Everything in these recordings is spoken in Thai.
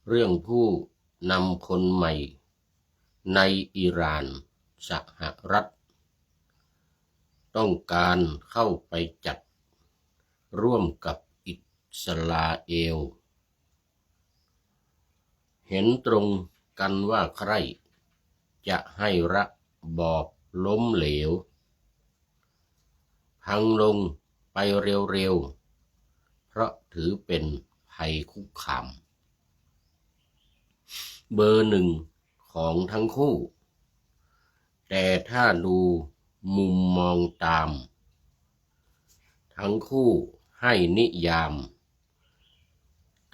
เรื่องผู้นำคนใหม่ในอิหร่านสหรัฐต้องการเข้าไปจัดร่วมกับอิสราเอลเห็นตรงกันว่าใครจะให้ระบอบล้มเหลวพังลงไปเร็วๆเพราะถือเป็นภัยคุกคามเบอร์หนึ่งของทั้งคู่แต่ถ้าดูมุมมองตามทั้งคู่ให้นิยาม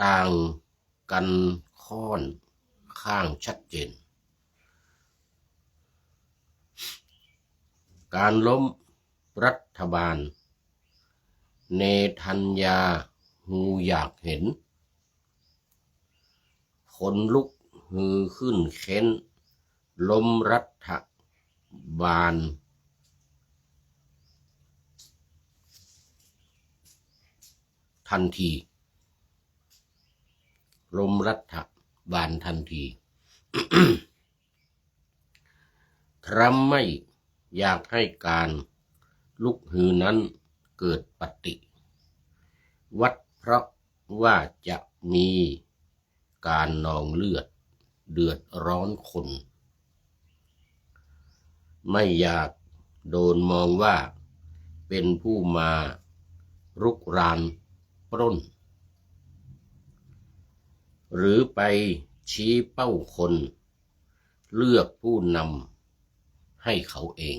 ต่างกันค่อนข้างชัดเจนการล้มรัฐบาลเนทันยาฮูอยากเห็นคนลุกฮือขึ้นเค้นล้มรัฐบาลทันทีล้มรัฐบาลทันที ทรัมป์ไม่อยากให้การลุกฮือนั้นเกิดปฏิวัติเพราะว่าจะมีการนองเลือดเดือดร้อนคนไม่อยากโดนมองว่าเป็นผู้มารุกรานปล้นหรือไปชี้เป้าคนเลือกผู้นำให้เขาเอง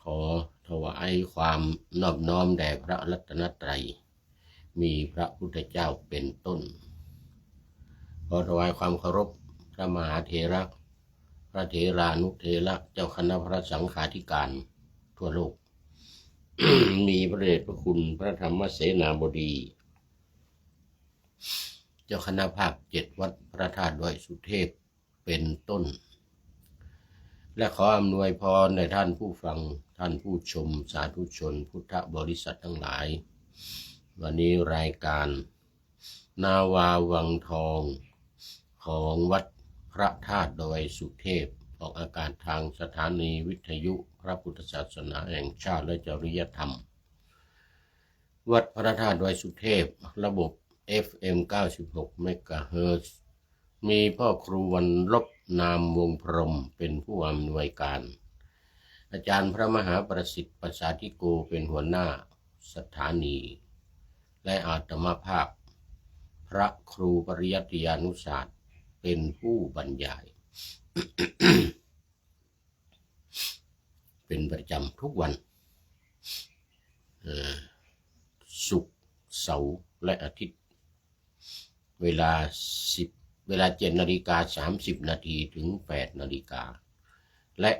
ขอถวายความนอบน้อมแด่พระรัตนตรัยมีพระพุทธเจ้าเป็นต้นขอถวายความเคารพพระมหาเถระพระเถรานุเถระเจ้าคณะพระสังฆาธิการทั่วโลก มีพระเดชพระคุณพระธรรมเสนาบดีเจ้าคณะภาค7วัดพระธาตุดอยสุเทพเป็นต้นและขออำนวยพรในท่านผู้ฟังท่านผู้ชมสาธุชนพุทธบริษัททั้งหลายวันนี้รายการนาวาวังทองของวัดพระธาตุดอยสุเทพออกอากาศทางสถานีวิทยุพระพุทธศาสนาแห่งชาติและจริยธรรมวัดพระธาตุดอยสุเทพระบบ FM 96 เมกะเฮิรตซ์มีพ่อครูวันลบนามวงพรหมเป็นผู้อำนวยการอาจารย์พระมหาประสิทธิ์ประสาธิโกเป็นหัวหน้าสถานีและอาตมาภาพพระครูปริยัติยานุศาสตร์เป็นผู้บรรยาย เป็นประจำทุกวันศุกร์เสาร์และอาทิตย์เวลา7:30 นาทีถึง8 นาฬิกาและ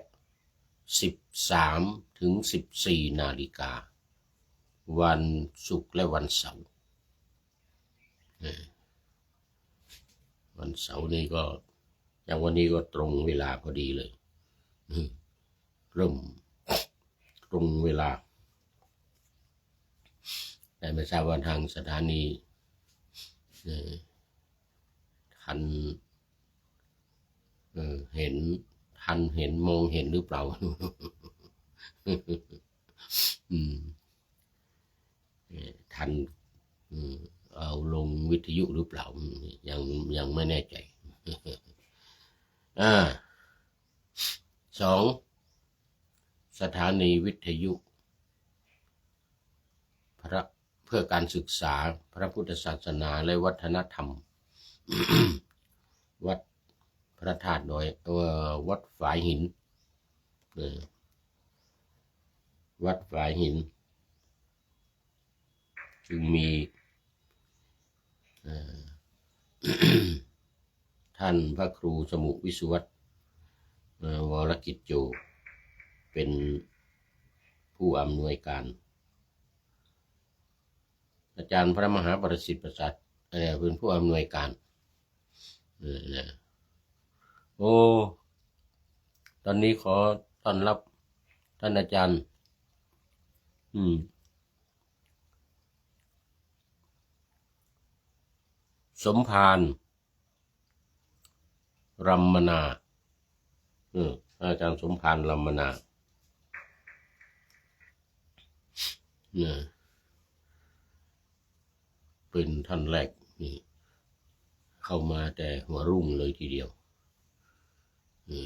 13 ถึง 14 นาฬิกาวันศุกร์และวันเสาร์วันเสาร์นี้ก็อย่างวันนี้ก็ตรงเวลาพอดีเลยเริ่มตรงเวลาแต่ไม่ทราบว่าทางสถานีทันเห็นมองเห็นหรือเปล่า ทันเอาลงวิทยุหรือเปล่ายังไม่แน่ใจ 2. สถานีวิทยุเพื่อการศึกษาพระพุทธศาสนาและวัฒนธรรม วัดพระธาตุดอยวัดฝายหินวัดฝายหินจึงมีท่านพระครูสมุวิสุวัตวรกิจโจเป็นผู้อำนวยการอาจารย์พระมหาประสิทธิ์ประสาทเป็นผู้อำนวยการตอนนี้ขอต้อนรับท่านอาจารย์ สมภารรัมมนาอาจารย์สมภารรัมมนาเนี่ยเป็นท่านแรกนี่เข้ามาแต่หัวรุ่งเลยทีเดียว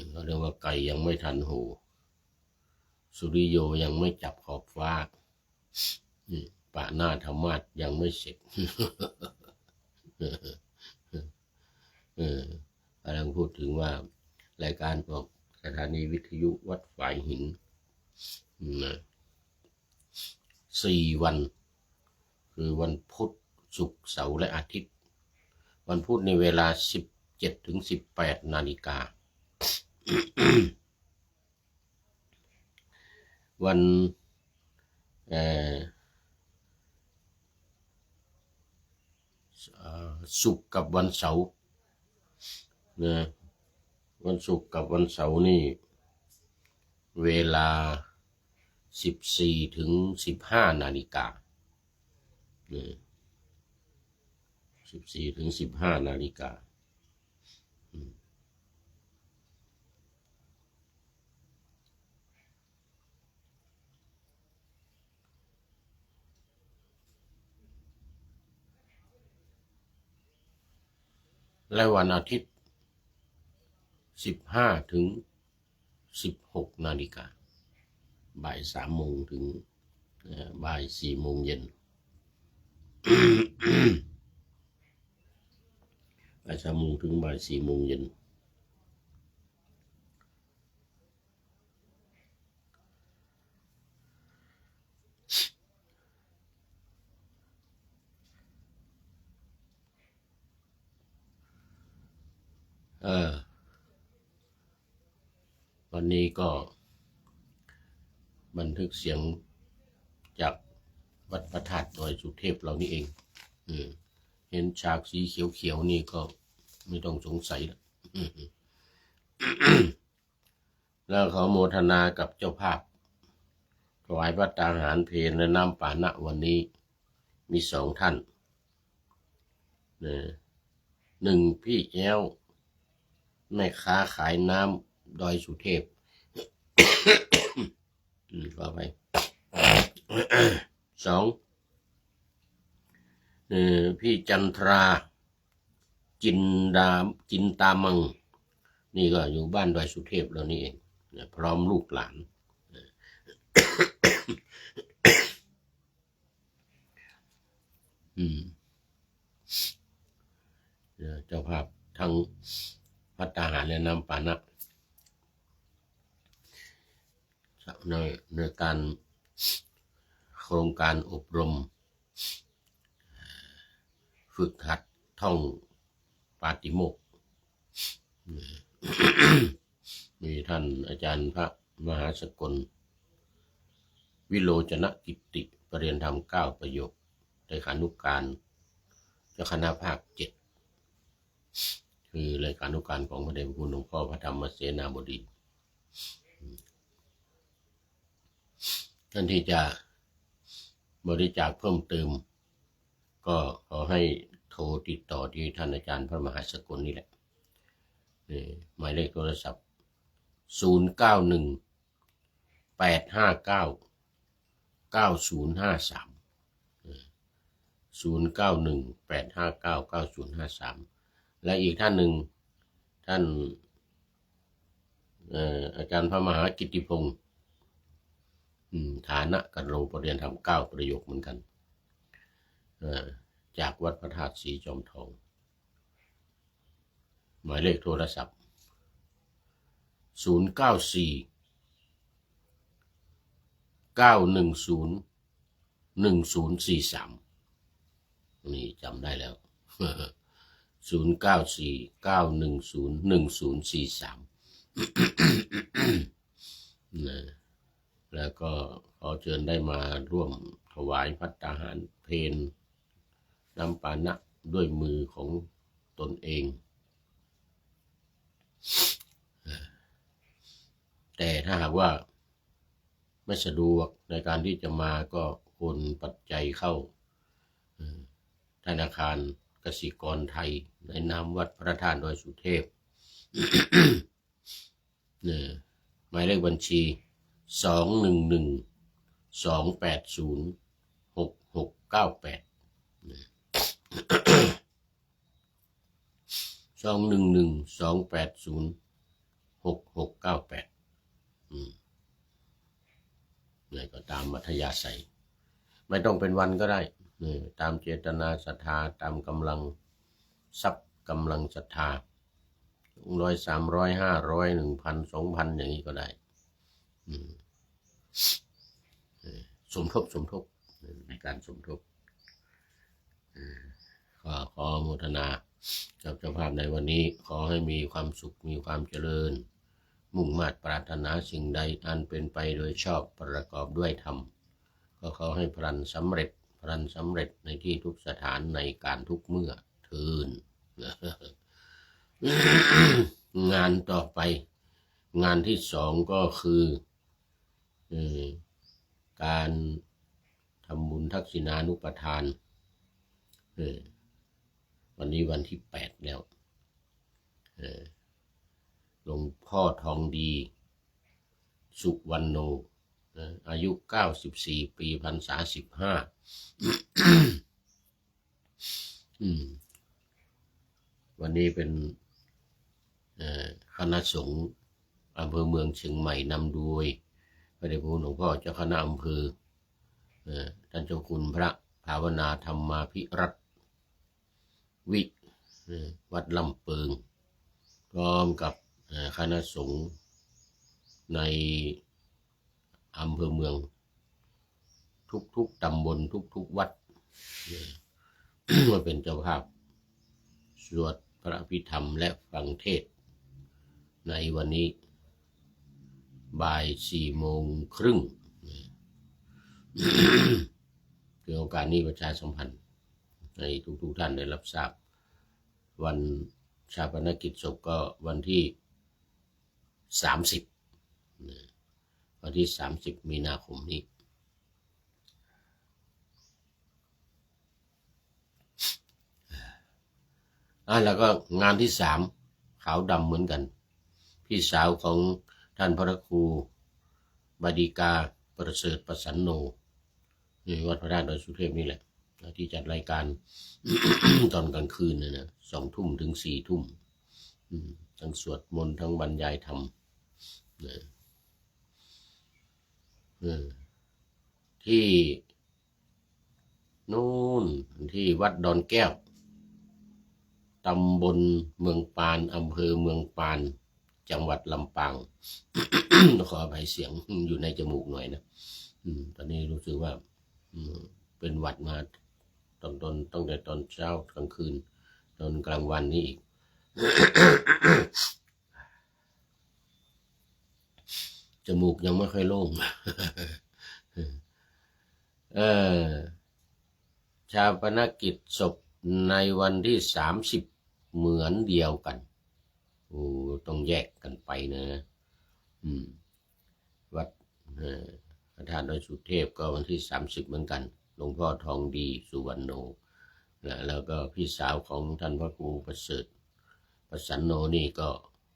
เขาเรียกว่าไก่ยังไม่ทันหูสุริโยยังไม่จับขอบฟ้าปะหน้าธรรมาสยังไม่เสร็จกำลังพูดถึงว่ารายการของสถานีวิทยุวัดฝายหิน4 วันคือวันพุธศุกร์เสาร์และอาทิตย์วันพุธในเวลา 17 ถึง 18 นาฬิกา วันศุกร์กับวันเสาร์นะวันศุกร์กับวันเสาร์นี่เวลา 14 ถึง 15 นาฬิกา14 ถึง 15 นาฬิกาและวันอาทิตย์ 15 ถึง 16 นาฬิกาบ่าย 3 โมงถึงบ่าย 4 โมงเย็นบ่าย 3 โมงถึงบ่าย 4 โมงเย็นวันนี้ก็บันทึกเสียงจากวัดพระธาตุดอยสุเทพเรานี่เองเห็นฉากสีเขียวๆนี่ก็ไม่ต้องสงสัยแล้วแล้วขอโมทนากับเจ้าภาพถวายพระตาหารเพลและน้ำปานะวันนี้มี 2 ท่าน1พี่แอ้วแม่ค้าขายน้ำดอยสุเทพว่าไป2พี่จันทราจินตามังนี่ก็อยู่บ้านดอยสุเทพแล้วนี่เองพร้อมลูกหลานเจ้าภาพทั้งภัตตาหารและน้ำปานะในการโครงการอบรมฝึกหัดท่องปาติโมกข์มีท่านอาจารย์พระมหาสกลวิโรจนกิตติปรริยนธรรม9 ประโยคเลขานุการเจ้าคณะภาค 7คือเลขานุการของพระเดชพระคุณหลวงพ่อพระธรรมเสนาบดีท่านที่จะบริจาคเพิ่มเติมก็ขอให้โทรติดต่อที่ท่านอาจารย์พระมหาสกลนี่แหละหมายเลขโทรศัพท์0918599053 0918599053และอีกท่านหนึ่งท่านอาจารย์พระมหากิตติพงศ์ฐานะกันโลปรริยนธรรม9 ประโยคเหมือนกันจากวัดพระธาตุสีจอมทองหมายเลขโทรศัพท์0949101043นี่จำได้แล้ว0949101043แล้วก็ขอเชิญได้มาร่วมถวายภัตตาหารเพลน้ำปานะด้วยมือของตนเองแต่ถ้าหากว่าไม่สะดวกในการที่จะมาก็โอนปัจจัยเข้าธนาคารก สิกรไทยในนามวัดพระธาตุดอยสุเทพ เนี่ยหมายเลขบัญชี211-280-6698 211-280-6698เนี่ยก็ตามมัธยาศัยไม่ต้องเป็นวันก็ได้ตามเจตนาศรัทธาตามกำลังทรัพย์กำลังศรัทธา100 300 500 1,000 2,000อย่างนี้ก็ได้สมทบในการสมทบขอโมทนากับเจ้าภาพในวันนี้ขอให้มีความสุขมีความเจริญมุ่งมา่ปรารถนาสิ่งใดอันเป็นไปโดยชอบประกอบด้วยธรรมก็ขอให้พลันสำเร็จในที่ทุกสถานในการทุกเมื่อเทิน งานต่อไปงานที่2ก็คือการทำบุญทักษิณานุปทานวันนี้วันที่8แล้วหลวงพ่อทองดีสุวรรณโนอายุ94 ปีพรรษา15วันนี้เป็นคณะสงฆ์อำเภอเมืองเชียงใหม่นำโดยพระเดชพระคุณหลวงพ่อเจ้าคณะอำเภอท่านเจ้าคุณพระภาวนาธรรมาภิรัตน์วิวัดลำเปิงพร้อมกับคณะสงฆ์ในอำเภอเมืองทุกตำบลทุกวัดมาเป็นเจ้าภาพสวดพระอภิธรรมและฟังเทศน์ในวันนี้บ่าย4 โมงครึ่งถือโอกาสนี้ประชาสัมพันธ์ให้ทุกท่านได้รับทราบวันชาปนกิจศพก็วันที่30วันที่30 มีนาคมนี้แล้วก็งานที่3ขาวดำเหมือนกันพี่สาวของท่านพระครูบดีกาประเสริฐประสันโนวัดพระธาตุดอยสุเทพนี่แหละที่จัดรายการ ตอนกลางคืนนะ2 ทุ่มถึง4 ทุ่มทั้งสวดมนต์ทั้งบรรยายธรรมที่นู่นที่วัดดอนแก้วตำบลเมืองปานอำเภอเมืองปานจังหวัดลำปาง ขออภัยเสียงอยู่ในจมูกหน่อยนะตอนนี้รู้สึกว่าเป็นหวัดมาตั้งแต่ตอนเช้ากลางคืนตอนกลางวันนี้อีก จมูกยังไม่ค่อยโล่ง ชาปนกิจศพในวันที่30เหมือนเดียวกันต้องแยกกันไปนะวัดพระธาตุดอยสุเทพก็วันที่30เหมือนกันหลวงพ่อทองดีสุวรรณโนแล้วก็พี่สาวของท่านพระครูประเสริฐประสันโนนี่ก็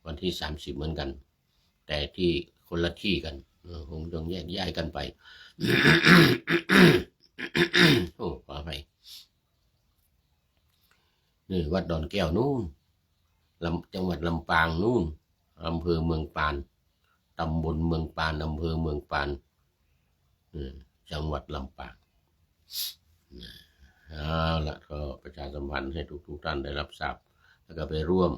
วันที่30เหมือนกันแต่ที่คนละที่กันคงต้องแยกย้ายกันไป โอ้ขออภัยนี่วัดดอนแก้วนู่นจังหวัดลำปางนู่นอำเภอเมืองปานตำบลเมืองปานอำเภอเมืองปานจังหวัดลำปางเอาละก็ประชาสัมพันธ์ให้ทุกท่านได้รับทราบแล้วก็ไปร่วม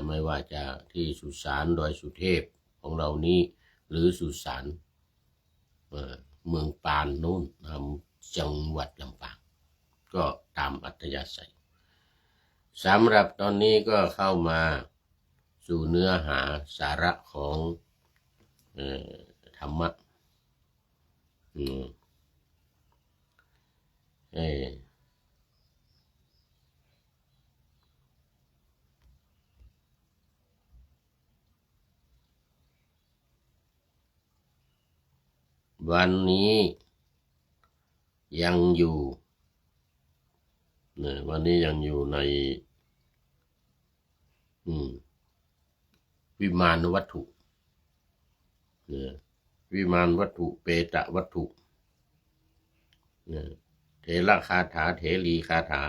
ไม่ว่าจะที่สุสานดอยสุเทพของเรานี้หรือสุสานเมืองปานนู่นจังหวัดลำปางก็ตามอัธยาศัยสำหรับตอนนี้ก็เข้ามาสู่เนื้อหาสาระของธรรมะวันนี้ยังอยู่ เนี่ยวันนี้ยังอยู่ในวิมานวัตถุเนี่ยวิมานวัตถุเปตะวัตถุเนี่ยเถระคาถาเถรีคาถา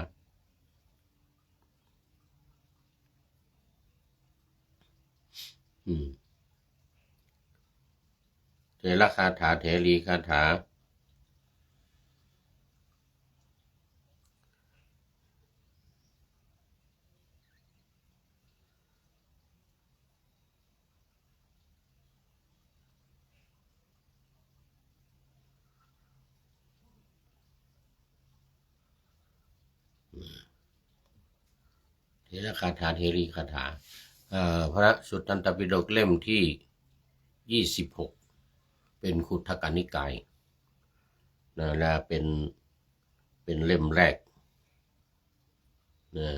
เถระคาถาเถรีคาถาเถระคาถาเถรีคาถาพระสุตตันตปิฎกเล่มที่26เป็นขุททกนิกายนะและเป็นเล่มแรกนะ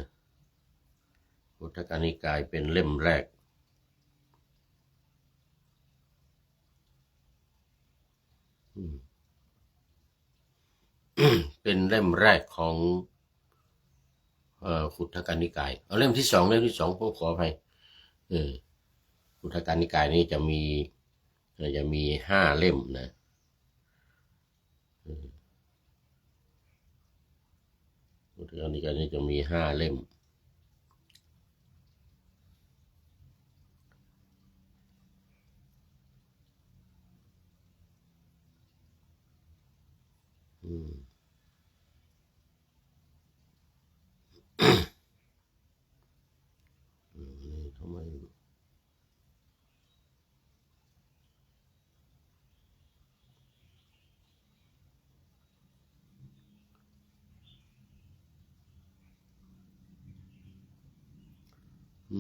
ขุททกนิกายเป็นเล่มแรกเป็นเล่มแรกของขุททกนิกายเล่มที่สองผมขออภัยขุททกนิกายนี้จะมี5 เล่มนะขุททกนิกายนี้จะมี5 เล่มทำไม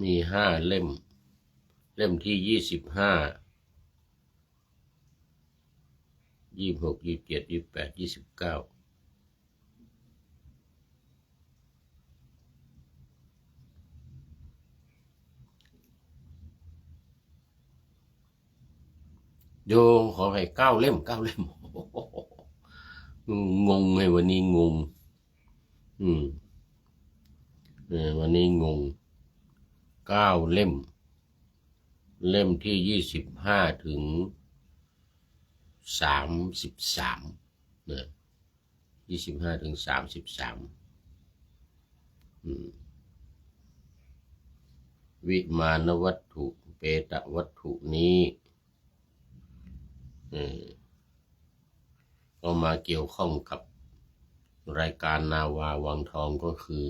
มี5 เล่มเล่มที่25 26 27 28 29โยงขอให้9 เล่มงงไงวันนี้งงวันนี้งง9 เล่มเล่มที่25 ถึง 33เนี่ย25 ถึง 33วิมานวัตถุเปตวัตถุนี้ก็มาเกี่ยวข้องกับรายการนาวาวังทองก็คือ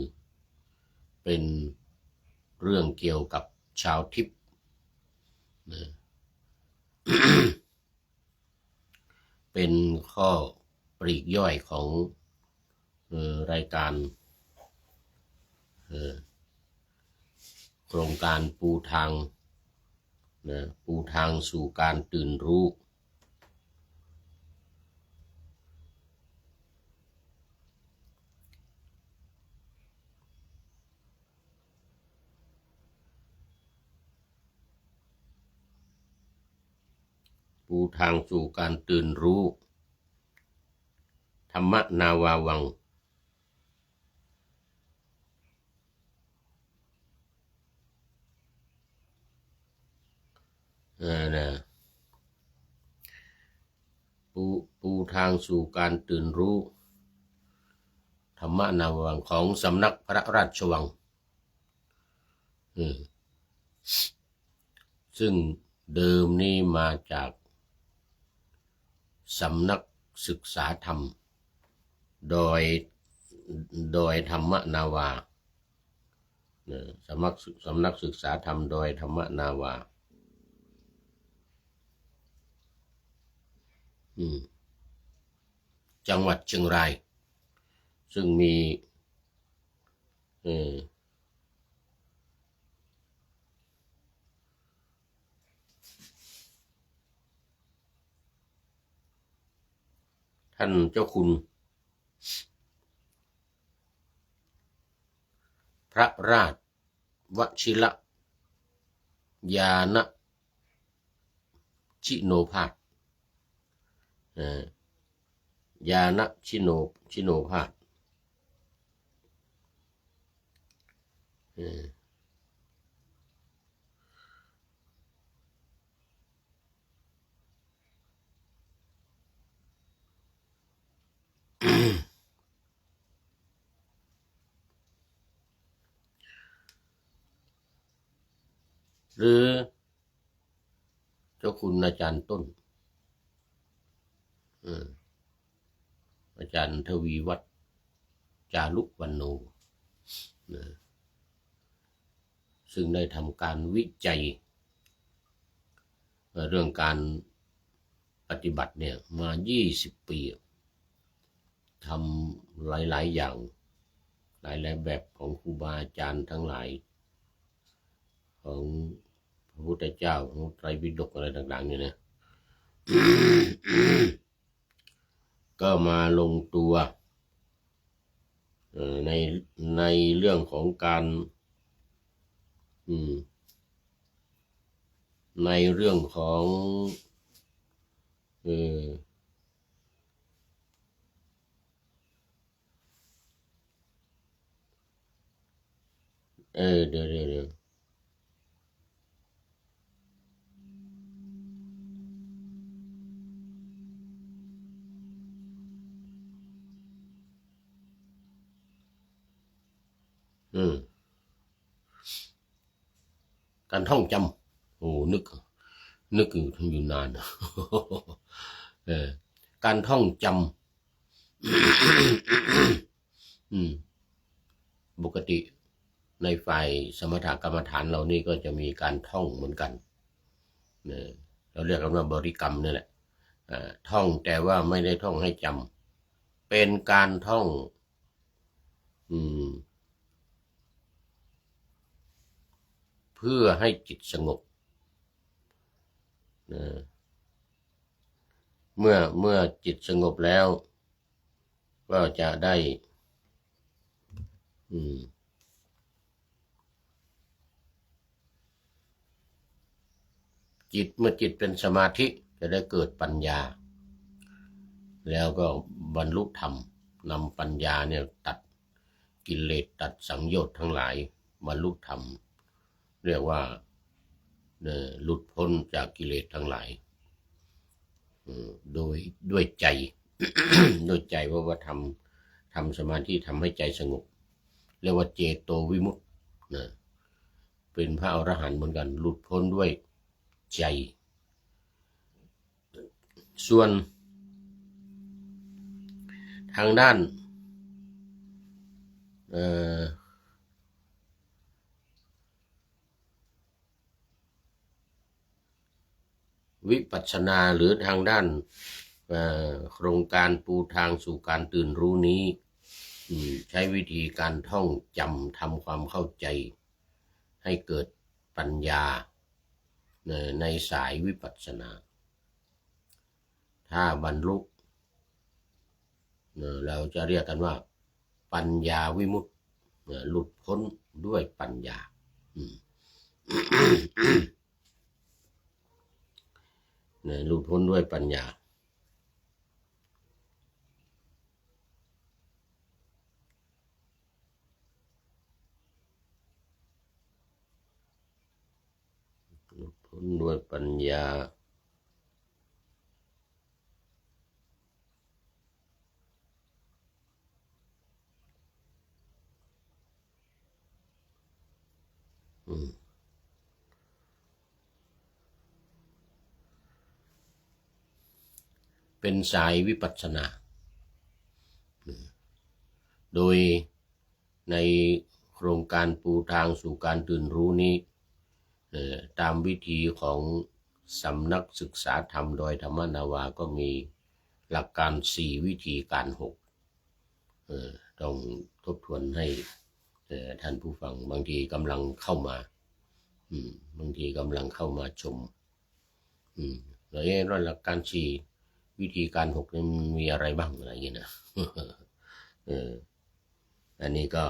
เป็นเรื่องเกี่ยวกับชาวทิพย์เป็นข้อปลีกย่อยของรายการโครงการปูทางสู่การตื่นรู้ทางสู่การตื่นรู้ธรรมนาวาวังนะปูทางสู่การตื่นรู้ธรรมนาวาวังของสำนักพระราชวังซึ่งเดิมนี้มาจากสำนักศึกษาธรรมโดยธรรมนาวาสำนักศึกษาธรรมโดยธรรมนาวาจังหวัดเชียงรายซึ่งมีท่านเจ้าคุณพระราชวชิรยานชิโนภาสยานชิโนภาส เออหรือเจ้าคุณอาจารย์ต้นอาจารย์ทวีวัฒน์จารุวรรณโนซึ่งได้ทำการวิจัยเรื่องการปฏิบัติเนี่ยมา20 ปีทำหลายๆอย่างหลายๆแบบของครูบาอาจารย์ทั้งหลายของพระพุทธเจ้าของไตรปิฎกอะไรต่างๆเนี่ยนะ ก็มาลงตัวในในเรื่องของการในเรื่องของเเดี๋ยวการท่องจำโอ้นึกอยู่นานการท่องจำปกติในฝ่ายสมถกรรมฐานเรานี่ก็จะมีการท่องเหมือนกันเราเรียกกันว่าบริกรรมนี่แหละท่องแต่ว่าไม่ได้ท่องให้จำเป็นการท่องเพื่อให้จิตสงบเมื่อจิตสงบแล้วก็จะได้จิตเมื่อจิตเป็นสมาธิจะได้เกิดปัญญาแล้วก็บรรลุธรรมนำปัญญาเนี่ยตัดกิเลสตัดสังโยชน์ทั้งหลายบรรลุธรรมเรียกว่าหลุดพ้นจากกิเลสทั้งหลายด้วยใจ ด้วยใจเพราะว่าทำสมาธิทำให้ใจสงบเรียกว่าเจโตวิมุตติเป็นพระอรหันต์เหมือนกันหลุดพ้นด้วยใจส่วนทางด้านวิปัสสนาหรือทางด้านโครงการปูทางสู่การตื่นรู้นี้ใช้วิธีการท่องจำทำความเข้าใจให้เกิดปัญญาในสายวิปัสสนาถ้าบรรลุเราจะเรียกกันว่าปัญญาวิมุตติหลุดพ้นด้วยปัญญาหลุดพ้นด้วยปัญญาหลุดพ้นด้วยปัญญาเป็นสายวิปัสสนาโดยในโครงการปูทางสู่การตื่นรู้นี้ตามวิธีของสำนักศึกษาธรรมโดยธรรมนาวาก็มีหลักการ4วิธีการ6ต้องทบทวนให้ท่านผู้ฟังบางทีกำลังเข้ามาบางทีกำลังเข้ามาชมแล้วหลักการ4วิธีการ6นี่มีอะไรบ้างอะไรอย่างเงี้ยนะอันนี้ก็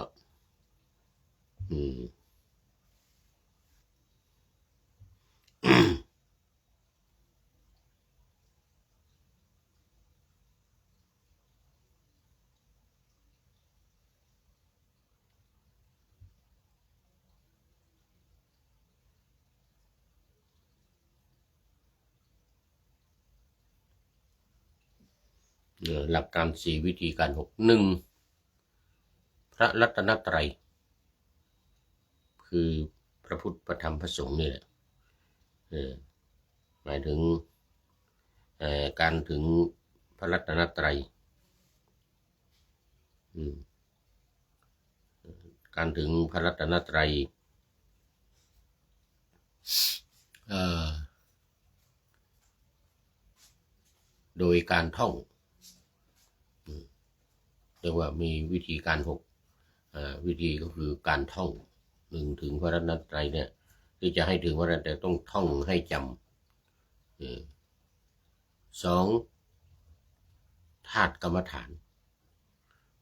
หลักการ4วิธีการ6 1พระรัตนตรัยคือพระพุทธพระธรรมพระสงฆ์นี่แหละหมายถึงการถึงพระรัตนตรัยการถึงพระรัตนตรัยโดยการท่องเรียกว่ามีวิธีการ6วิธีก็คือการท่อง1ถึงพระรัตนตรัยเนี่ยที่จะให้ถึงพระรัตนตรัยต้องท่องให้จำ2ธาตุกรรมฐาน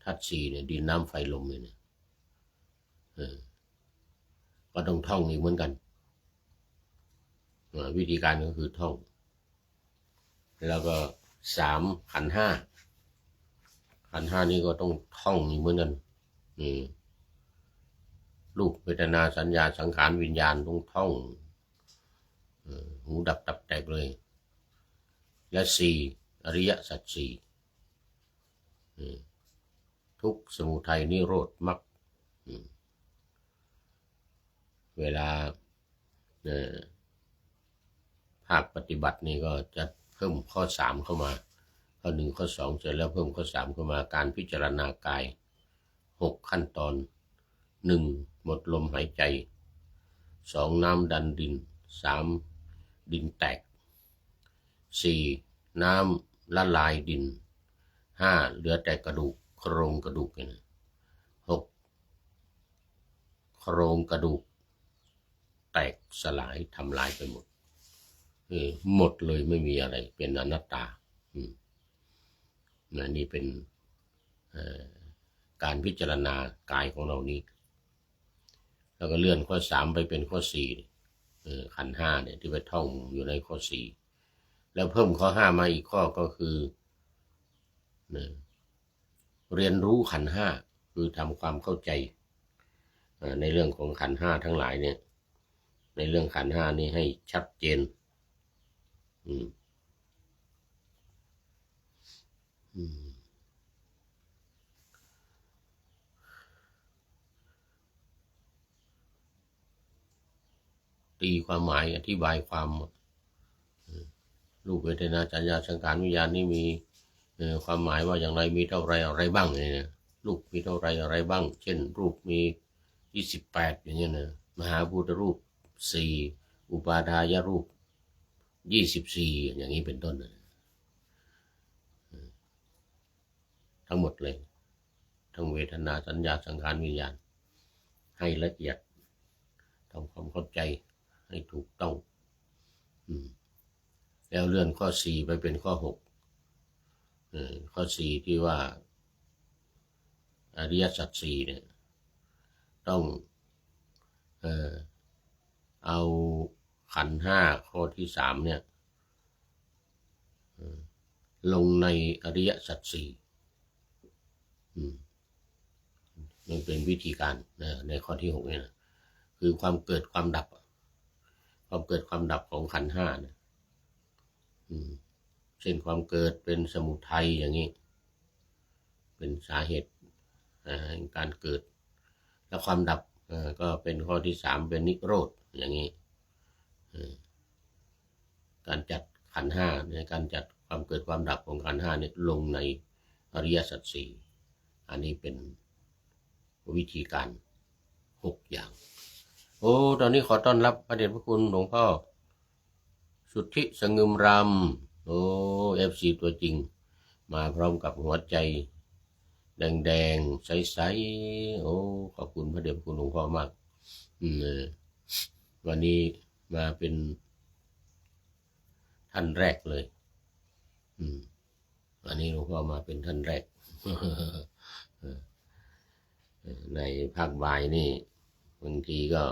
ธาตุ4เนี่ยดินน้ำไฟลมเนี่ยก็ต้องท่องอีกเหมือนกันวิธีการก็คือท่องแล้วก็3ขันธ์ 5ขันธ์ 5นี้ก็ต้องท่องอีกเหมือนกันรูปเวทนาสัญญาสังขารวิญญาณต้องท่องหูดับตับแตกเลยและ4อริยสัจ 4ทุกข์สมุทัยนิโรธมรรคเวลาภาคปฏิบัตินี่ก็จะเพิ่มข้อ3เข้ามาข้อ1ข้อ2เสร็จแล้วเพิ่มข้อ3เข้ามาการพิจารณากาย6ขั้นตอน1หมดลมหายใจ2น้ำดันดิน3ดินแตก4น้ำละลายดิน5เหลือแต่กระดูกโครงกระดูกเนี่ย6โครงกระดูกแตกสลายทำลายไปหมดหมดเลยไม่มีอะไรเป็นอนัตตานี่เป็นการพิจารณากายของเรานี้แล้วก็เลื่อนข้อ3ไปเป็นข้อ4ขันธ์ 5เนี่ยที่ไปท่องอยู่ในข้อ4แล้วเพิ่มข้อ5มาอีกข้อก็คือเรียนรู้ขันธ์ 5คือทำความเข้าใจในเรื่องของขันธ์ 5ทั้งหลายเนี่ยในเรื่องขันธ์ 5นี้ให้ชัดเจนตีความหมายอธิบายความรูปเวทนาสัญญาสังขารวิญญาณนี่มีความหมายว่าอย่างไรมีเท่าไรอะไรบ้างเนี่ยรูปมีเท่าไรอะไรบ้างเช่นรูปมี28อย่างเงี้ยนะมหาภูตรูป4อุปาทายรูป24อย่างนี้เป็นต้นทั้งหมดเลยทั้งเวทนาสัญญาสังขารวิญญาณให้ละเอียดทำความเข้าใจให้ถูกต้องแล้วเลื่อนข้อ4ไปเป็นข้อ6ข้อ4ที่ว่าอริยสัจ 4เนี่ยต้องเอาขันธ์ 5ข้อที่3เนี่ยลงในอริยสัจ 4มันเป็นวิธีการในข้อที่6เนี่ยนะคือความเกิดความดับความเกิดความดับของขันธ์ 5เนี่ยเช่นความเกิดเป็นสมุทัยอย่างนี้เป็นสาเหตุการเกิดแล้วความดับก็เป็นข้อที่3เป็นนิโรธอย่างนี้การจัดขันธ์ 5ในการจัดความเกิดความดับของขันธ์ 5เนี่ยลงในอริยสัจ 4อันนี้เป็นวิธีการ6อย่างตอนนี้ขอต้อนรับพระเดชพระคุณหลวงพ่อสุทธิสงึมรำFC ตัวจริงมาพร้อมกับหัวใจแดงๆใสๆขอบคุณพระเดชพระคุณหลวงพ่อมากวันนี้มาเป็นท่านแรกเลยวันนี้หลวงพ่อมาเป็นท่านแรก ในภาคบ่ายนี่บางทีก็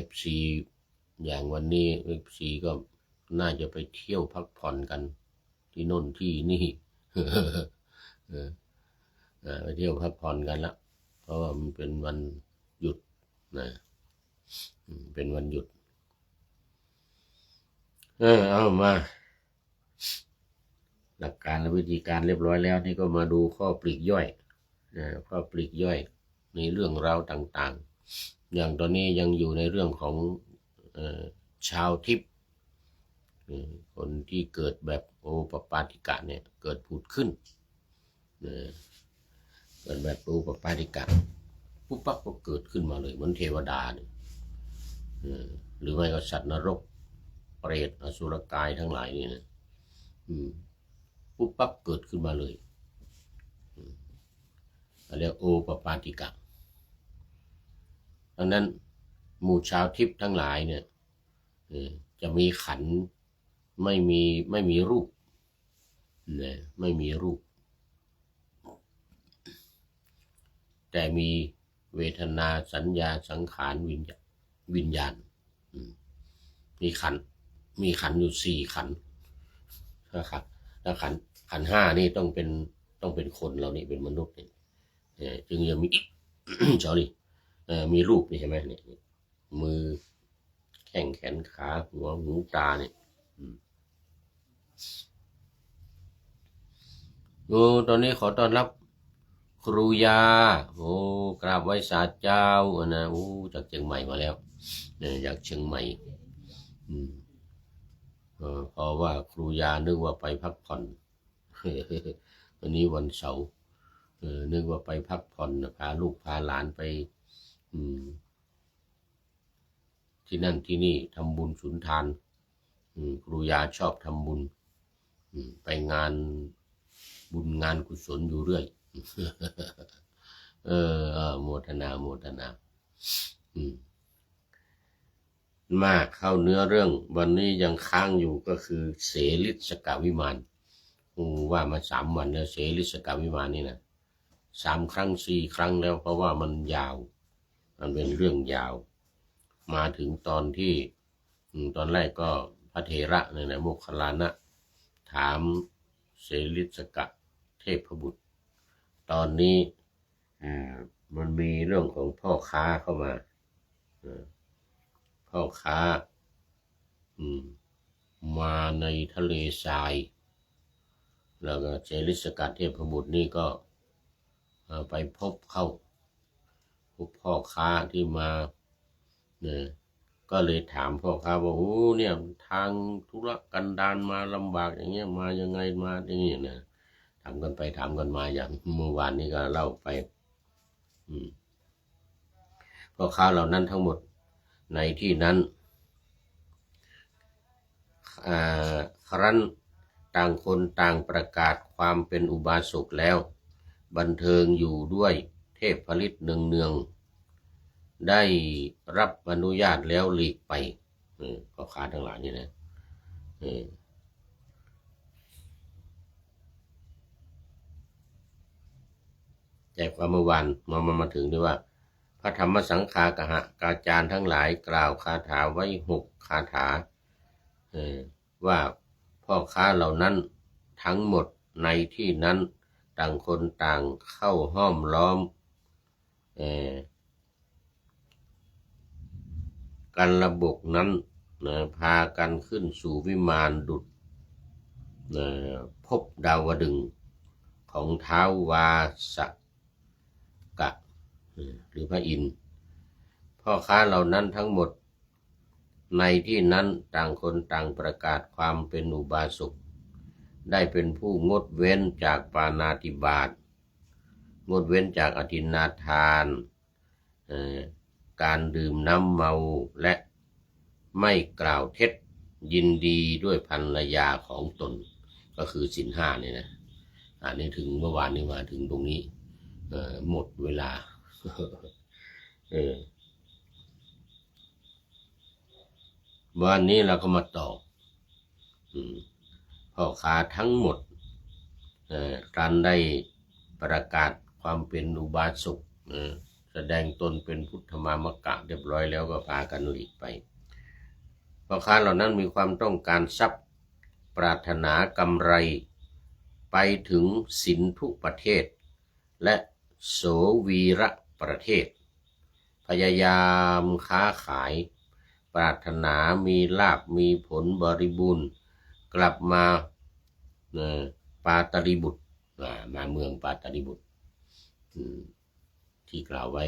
FC อย่างวันนี้ FC ก็น่าจะไปเที่ยวพักผ่อนกันที่โน่นที่นี่ ไปเที่ยวพักผ่อนกันละเพราะว่ามันเป็นวันหยุดนะเป็นวันหยุดเอามา หลักการและวิธีการเรียบร้อยแล้วนี่ก็มาดูข้อปลีกย่อยข้อปลีกย่อยในเรื่องราวต่างๆอย่างตอนนี้ยังอยู่ในเรื่องของชาวทิพย์คนที่เกิดแบบโอปปาติกะเนี่ยเกิดผุดขึ้นเกิดแบบโอปปาติกะปุ๊บปั๊บก็เกิดขึ้นมาเลยเหมือนเทวดาเนี่ยหรือไม่ก็สัตว์นรกเปรตอสุรกายทั้งหลายนี่นะปุ๊บปั๊บเกิดขึ้นมาเลยเรียกโอปปาติกะดังนั้นหมู่ชาวทิพย์ทั้งหลายเนี่ยจะมีขันธ์ไม่มีรูปนะไม่มีรูปแต่มีเวทนาสัญญาสังขารวิญญาณมีขันธ์อยู่4ขันธ์นะครับแล้วขันธ์5นี่ต้องเป็นคนเรานี่เป็นมนุษย์เนี่ยจึงจะมี sorry มีรูปนี่ใช่ไหมเนี่ยมือแข้งแขนขาหัวหูตาเนี่ยตอนนี้ขอต้อนรับครูยากราบไหว้ศาลเจ้านะจากเชียงใหม่มาแล้วจากเชียงใหม่เพราะว่าครูยานึกว่าไปพักผ่อน วันนี้วันเสาร์นึกว่าไปพักผ่อนพาลูกพาหลานไปที่นั่นที่นี่ทำบุญสุนทานครูยาชอบทำบุญไปงานบุญงานกุศลอยู่เรื่อยโมทนามาเข้าเนื้อเรื่องวันนี้ยังค้างอยู่ก็คือเสลิสกวิมานว่ามา3 วันแล้วเสลิสกวิมานนี่นะ3 ครั้ง 4 ครั้งแล้วเพราะว่ามันยาวมันเป็นเรื่องยาวมาถึงตอนที่ตอนแรกก็พระเถระเนี่ยนะโมคคัลลานะถามเสลิสกเทพบุตรตอนนี้มันมีเรื่องของพ่อค้าเข้ามาพ่อค้ามาในทะเลทรายแล้วก็เสลิสกเทพบุตรนี่ก็ไปพบพ่อค้าที่มาเนี่ยก็เลยถามพ่อค้าว่าเนี่ยทางธุรกันดารมาลำบากอย่างเงี้ยมายังไงมาอย่างนี้นะถามกันไปถามกันมาอย่างเมื่อวานนี้ก็เล่าไปพ่อค้าเหล่านั้นทั้งหมดในที่นั้นครั้นต่างคนต่างประกาศความเป็นอุบาสกแล้วบันเทิงอยู่ด้วยเทพผลิตเนืองได้รับอนุญาตแล้วหลีกไปพ่อค้าทั้งหลายนี่นะแต่ความเมื่อวานมาถึงที่ว่าพระธรรมสังฆากหกาจารย์ทั้งหลายกล่าวคาถาไว้6 คาถาว่าพ่อค้าเหล่านั้นทั้งหมดในที่นั้นต่างคนต่างเข้าห้อมล้อมกันระบบนั้นพากันขึ้นสู่วิมานดุจพบดาวดึงส์ของท้าววาสกะหรือพระอินทร์พ่อค้าเหล่านั้นทั้งหมดในที่นั้นต่างคนต่างประกาศความเป็นอุบาสกได้เป็นผู้งดเว้นจากปาณาติบาตงดเว้นจากอทินนาทานการดื่มน้ำเมาและไม่กล่าวเท็จยินดีด้วยภรรยาของตนก็คือศีล 5เนี่ยนะอันนี้ถึงเมื่อวานนี้มาถึงตรงนี้หมดเวลาวันนี้เราก็มาต่อพ่อค้าทั้งหมดการได้ประกาศความเป็นอุบาสกแสดงตนเป็นพุทธมามกะเรียบร้อยแล้วก็พากันหลีกไปพ่อค้าเหล่านั้นมีความต้องการทรัพย์ปรารถนากำไรไปถึงสินธุประเทศและโสวีระประเทศพยายามค้าขายปรารถนามีลาภมีผลบริบูรณ์กลับมา ปาตริบุตรมาเมืองปาตริบุตรที่กล่าวไว้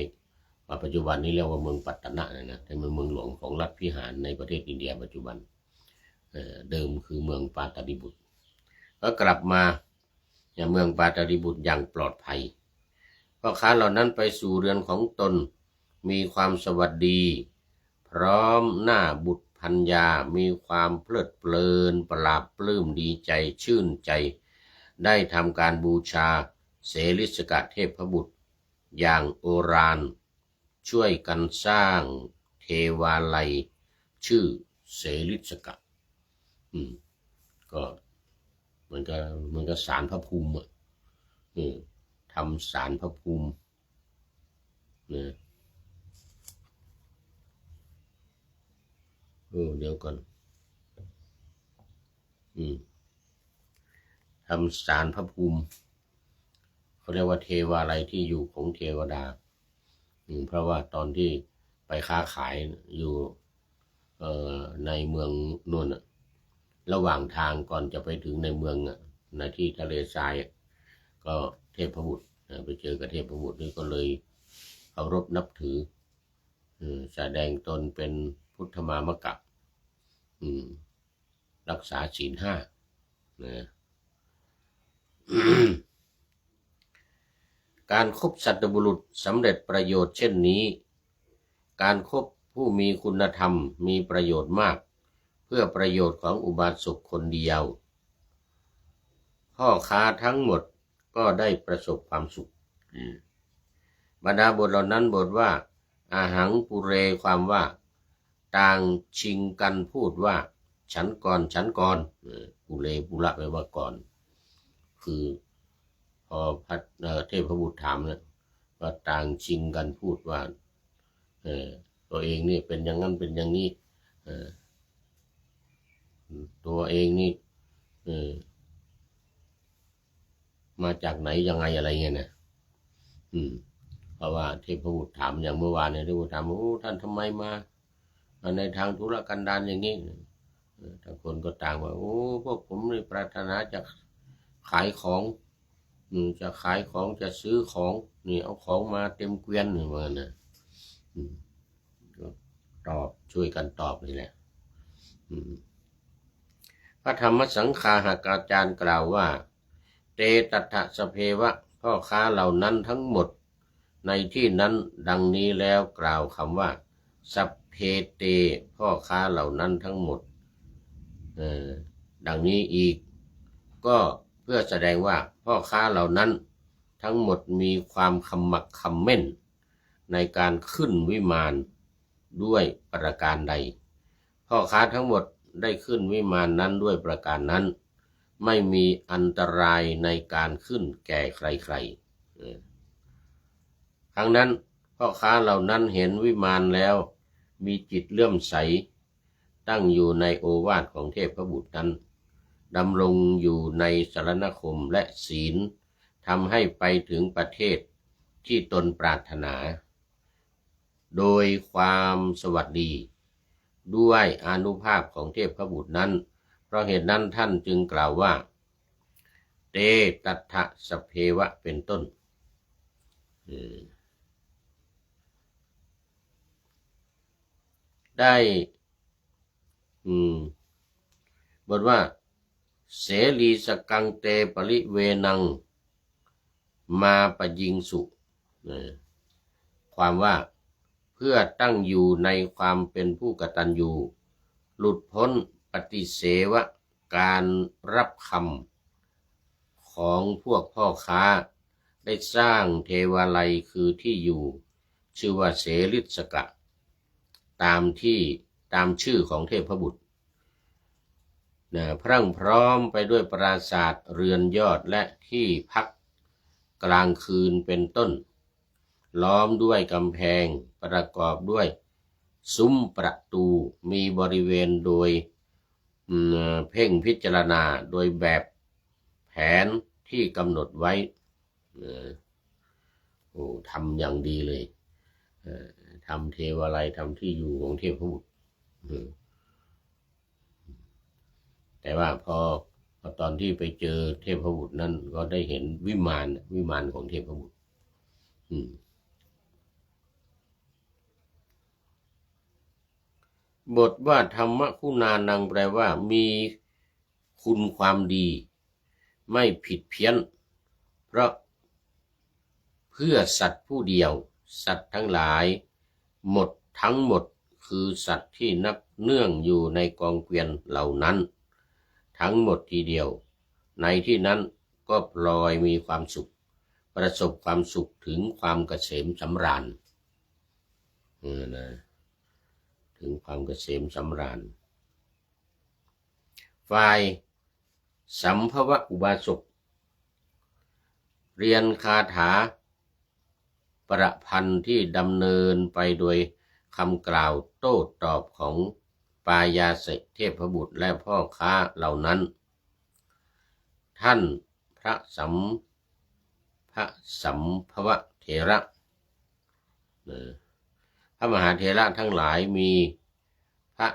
ว่าปัจจุบันนี้เรียกว่าเมืองปัตตนะนะแต่เป็นเมืองหลวงของรัฐพิหารในประเทศอินเดียปัจจุบันเดิมคือเมืองปาตริบุตรก็กลับมาอย่างเมืองปาตริบุตรอย่างปลอดภัยพ่อค้าเหล่านั้นไปสู่เรือนของตนมีความสวัสดีพร้อมหน้าบุตรภรรยามีความเพลิดเพลินปราบปลื้มดีใจชื่นใจได้ทำการบูชาเสริสกเทพบุตรอย่างโอฬารช่วยกันสร้างเทวาลัยชื่อเสริสกก็มันก็ศาลพระภูมิทำศาลพระภูมิเดี๋ยวก่อนทำศาลพระภูมิเขาเรียกว่าเทวาลัยที่อยู่ของเทวดาเพราะว่าตอนที่ไปค้าขายอยู่ในเมืองนู่นระหว่างทางก่อนจะไปถึงในเมืองในที่ทะเลทรายก็เทพบุตรไปเจอกับเทพบุตรนี่ก็เลยเคารพนับถือแสดงตนเป็นพุทธมามกะรักษาศีล 5นะการคบสัตบุรุษสำเร็จประโยชน์เช่นนี้การคบผู้มีคุณธรรมมีประโยชน์มากเพื่อประโยชน์ของอุบาสกคนเดียวพ่อค้าทั้งหมดก็ได้ประสบความสุขบรรดาบทเหล่านั้นบทว่าอาหังปุเรความว่าต่างชิงกันพูดว่าฉันก่อนฉันก่อนปุเรปุระแปลว่าก่อนคือพอเทพบุตรถามเนี่ยว่าต่างชิงกันพูดว่าตัวเองนี่เป็นอย่างนั้นเป็นอย่างนี้ตัวเองนี่มาจากไหนยังไงอะไรเงี้ยนะเพราะว่าเทพบุตรถามอย่างเมื่อวานเนี่ยเทพบุตรถามว่าท่านทำไมมาในทางธุรกันดารอย่างนี้ทั้งคนก็ต่างว่าพวกผมนี่ปรารถนาจะขายของจะขายของจะซื้อของนี่เอาของมาเต็มเกวียนเหมือนนะตอบช่วยกันตอบนี่แหละพระธรรมสังฆาหากาจารย์กล่าวว่าเตตัถะสเพวะพ่อค้าเหล่านั้นทั้งหมดในที่นั้นดังนี้แล้วกล่าวคำว่าสัพเพเตพ่อค้าเหล่านั้นทั้งหมดดังนี้อีกก็เพื่อแสดงว่าพ่อค้าเหล่านั้นทั้งหมดมีความขมักเขม้นในการขึ้นวิมานด้วยประการใดพ่อค้าทั้งหมดได้ขึ้นวิมานนั้นด้วยประการนั้นไม่มีอันตรายในการขึ้นแก่ใครๆครั้งนั้นพ่อค้าเหล่านั้นเห็นวิมานแล้วมีจิตเลื่อมใสตั้งอยู่ในโอวาทของเทพบุตรนั้นดำรงอยู่ในสรณคมและศีลทำให้ไปถึงประเทศที่ตนปรารถนาโดยความสวัสดีด้วยอานุภาพของเทพบุตรนั้นเพราะเหตุนั้นท่านจึงกล่าวว่าเตตัถะสเพวะเป็นต้นได้บทว่าเสรีสกังเตปริเวนังมาปยิงสุความว่าเพื่อตั้งอยู่ในความเป็นผู้กตัญญูหลุดพ้นปฏิเสวะการรับคำของพวกพ่อค้าได้สร้างเทวาลัยคือที่อยู่ชื่อว่าเสริสกะตามชื่อของเทพบุตรพรั่งพร้อมไปด้วยปราสาทเรือนยอดและที่พักกลางคืนเป็นต้นล้อมด้วยกำแพงประกอบด้วยซุ้มประตูมีบริเวณโดยเพ่งพิจารณาโดยแบบแผนที่กำหนดไว้ทำอย่างดีเลยทำเทวาลัยทำที่อยู่ของเทพบุตรแต่ว่าพอ พอตอนที่ไปเจอเทพบุตรนั้นก็ได้เห็นวิมานของเทพบุตรบทว่าธรรมคุณานังแปลว่ามีคุณความดีไม่ผิดเพี้ยนเพราะเพื่อสัตว์ผู้เดียวสัตว์ทั้งหลายหมดทั้งหมดคือสัตว์ที่นับเนื่องอยู่ในกองเกวียนเหล่านั้นทั้งหมดทีเดียวในที่นั้นก็ปลอยมีความสุขประสบความสุขถึงความเกษมสำราญนะถึงความเกษมสำราญฝ่ายสัมภวะอุบาสกเรียนคาถาประพันธ์ที่ดำเนินไปโดยคำกล่าวโต้ตอบของปายาสิเทพบุตรและพ่อค้าเหล่านั้นท่านพระสัมภวะเถระพระมหาเถระทั้งหลายมีพระ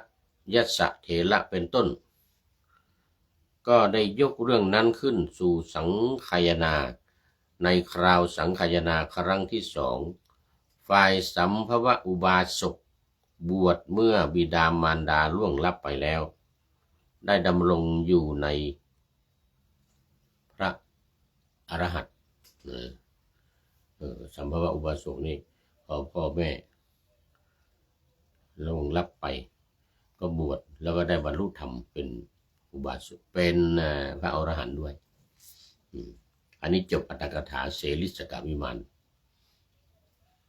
ยศเถระเป็นต้นก็ได้ยกเรื่องนั้นขึ้นสู่สังคายนาในคราวสังคายนาครั้งที่สองฝ่ายสัมภวะอุบาสกบวชเมื่อบิดามารดาล่วงลับไปแล้วได้ดำรงอยู่ในพระอรหันต์สัมภวะอุบาสกนี่พอพ่อแม่ล่วงลับไปก็บวชแล้วก็ได้บรรลุธรรมเป็นอุบาสกเป็นพระอรหันต์ด้วยอันนี้จบอัตถกถาเสริสกวิมาน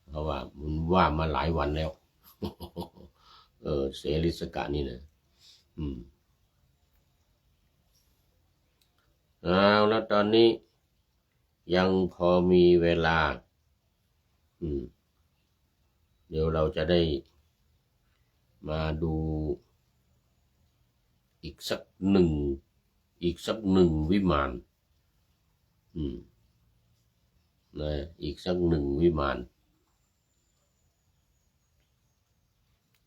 เพราะว่ามันว่ามาหลายวันแล้วเสริสกนี่นะแล้วตอนนี้ยังพอมีเวลาเดี๋ยวเราจะได้มาดูอีกสักหนึ่งวิมานนะอีกสักหนึ่งวิมาน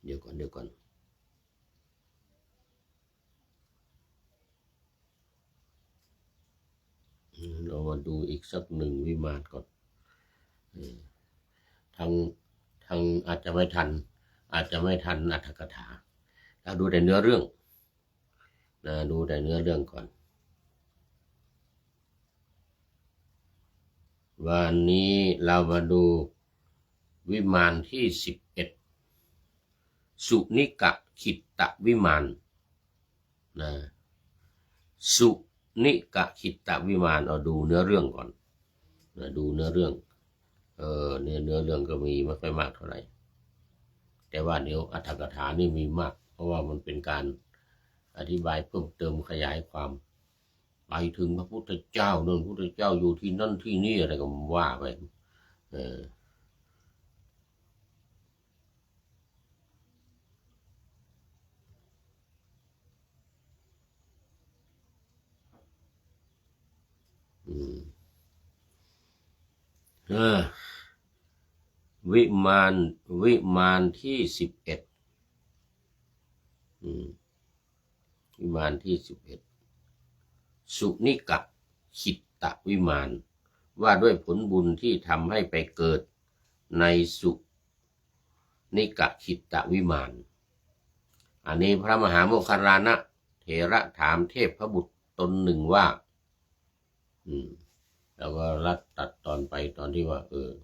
เดี๋ยวก่อนเรามาดูอีกสักหนึ่งวิมานก่อนทางอาจจะไม่ทันอัตถกถาเราดูแต่เนื้อเรื่องนะดูแต่เนื้อเรื่องก่อนวันนี้เรามาดูวิมานที่11สุนิกขิตตวิมานนะสุนิกขิตตวิมานเอาดูเนื้อเรื่องก่อนนะดูเนื้อเรื่องเนื้อเรื่องก็มีไม่ค่อยมากเท่าไหร่แต่ว่าเดี๋ยวอัตถกถานี่มีมากเพราะว่ามันเป็นการอธิบายเพิ่มเติมขยายความไปถึงพระพุทธเจ้าพระพุทธเจ้าอยู่ที่นั่นที่นี่อะไรก็ว่าไปวิมานที่11วิมานที่11สุนิกขิตตวิมานว่าด้วยผลบุญที่ทำให้ไปเกิดในสุนิกขิตตวิมานอันนี้พระมหาโมคคารลานะเถระถามเทพบุตรตนหนึ่งว่าแล้วก็รัดตัดตอนไปตอนที่ว่า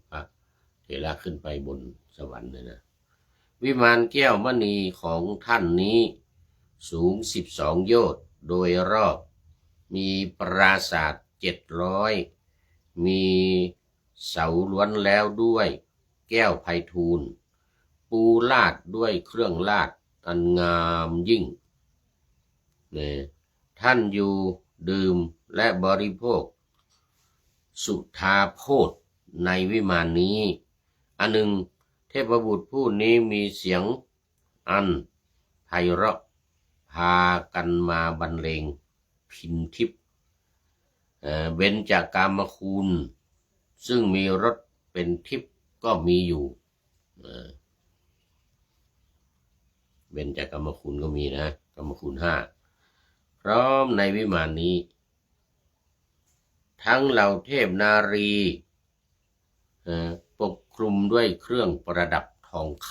พระเถระขึ้นไปบนสวรรค์เลยนะวิมานแก้วมณีของท่านนี้สูง12 โยชน์โดยรอบมีปราสาท700มีเสาล้วนแล้วด้วยแก้วไพฑูรย์ปูลาดด้วยเครื่องลาดอันงามยิ่งท่านอยู่ดื่มและบริโภคสุธาโพธในวิมานนี้อันหนึ่งเทพบุตรผู้นี้มีเสียงอันไพเราะพากันมาบรรเลงพิณทิพย์เว้นจากกามคุณซึ่งมีรสเป็นทิพย์ก็มีอยู่เว้นจากกามคุณก็มีนะกามคุณ5 พร้อมในวิมานนี้ ทั้งเหล่าเทพนารีปกคลุมด้วยเครื่องประดับทองค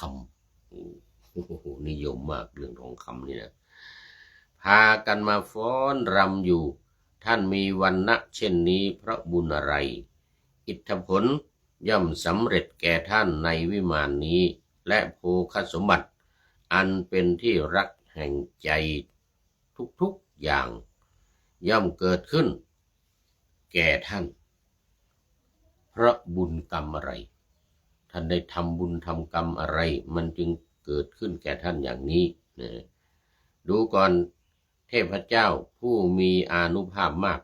ำโอ้โหนิยมมากเรื่องทองคำนี่นะพากันมาฟ้อนรำอยู่ท่านมีวรรณะเช่นนี้เพราะบุญอะไรอิทธิผลย่อมสำเร็จแก่ท่านในวิมานนี้และโภคสมบัติอันเป็นที่รักแห่งใจทุกๆอย่างย่อมเกิดขึ้นแก่ท่านเพราะบุญกรรมอะไรท่านได้ทำบุญทำกรรมอะไรมันจึงเกิดขึ้นแก่ท่านอย่างนี้ดูก่อนเทพเจ้าผู้มีอานุภาพมาก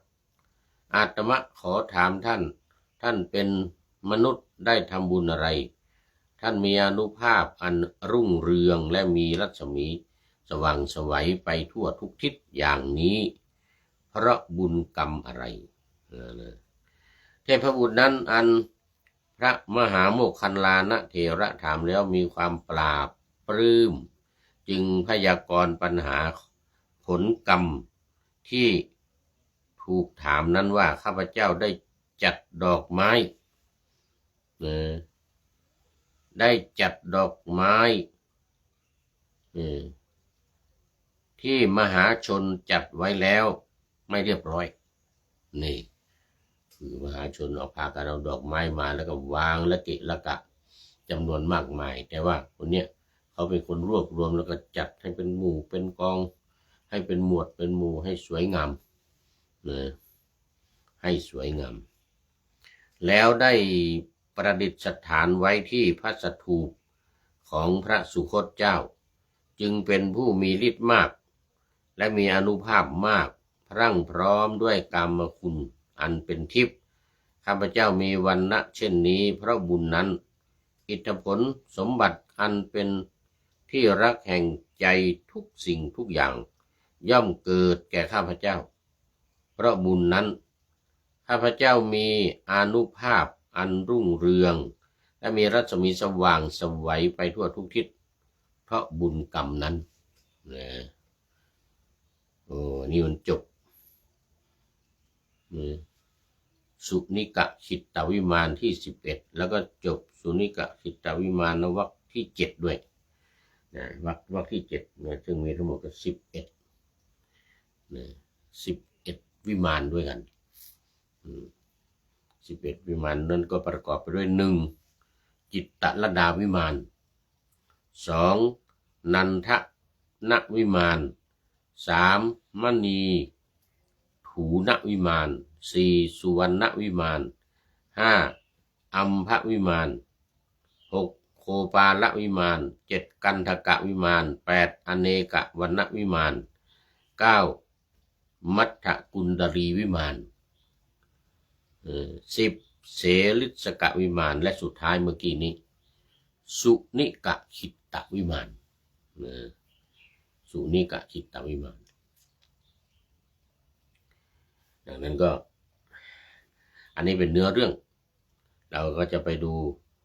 อาตมะขอถามท่านเป็นมนุษย์ได้ทำบุญอะไรท่านมีอานุภาพอันรุ่งเรืองและมีรัศมีสว่างไสวไปทั่วทุกทิศอย่างนี้เพราะบุญกรรมอะไรเทพบุตรนั้นอันพระมหาโมคคัลลานะเถระถามแล้วมีความปราบปลื้มจึงพยากรณ์ปัญหาผลกรรมที่ถูกถามนั้นว่าข้าพเจ้าได้จัดดอกไม้ได้จัดดอกไม้ที่มหาชนจัดไว้แล้วไม่เรียบร้อยนี่คือมหาชนเอาพากันเอาดอกไม้มาแล้วก็วางละเกะละกะจำนวนมากมายแต่ว่าคนเนี้ยเขาเป็นคนรวบรวมแล้วก็จัดให้เป็นหมู่เป็นกองให้เป็นหมวดเป็นหมู่ให้สวยงามให้สวยงามแล้วได้ประดิษฐานไว้ที่พระสถูปของพระสุคตเจ้าจึงเป็นผู้มีฤทธิ์มากและมีอานุภาพมากพรั่งพร้อมด้วยกามคุณอันเป็นทิพย์ข้าพเจ้ามีวรรณะเช่นนี้เพราะบุญนั้นอิทธิผลสมบัติอันเป็นที่รักแห่งใจทุกสิ่งทุกอย่างย่อมเกิดแก่ข้าพเจ้าเพราะบุญนั้นข้าพเจ้ามีอานุภาพอันรุ่งเรืองและมีรัศมีสว่างไสวไปทั่วทุกทิศเพราะบุญกรรมนั้นโอ้นี่มันจบสุนิกะขิตตวิมานที่11แล้วก็จบสุนิกะขิตตวิมานวรรคที่7ด้วยวรรคที่7ซึ่งมีทั้งหมดก็11วิมานด้วยกัน11วิมานนั้นก็ประกอบไปด้วย1จิตตลดาวิมาน2นันทนวิมาน3มณีถูนวิมาน4สุวรรณวิมาน5อัมพวิมาน6โคปาลวิมาน7กันทกวิมาน8อเนกวรรณวิมาน9มัทธกุณดรีวิมาน10เสลิสกวิมานและสุดท้ายเมื่อกี้นี้สุนิกะขิตตวิมานสุนิกะขิตตวิมานดังนั้นก็อันนี้เป็นเนื้อเรื่องเราก็จะไปดู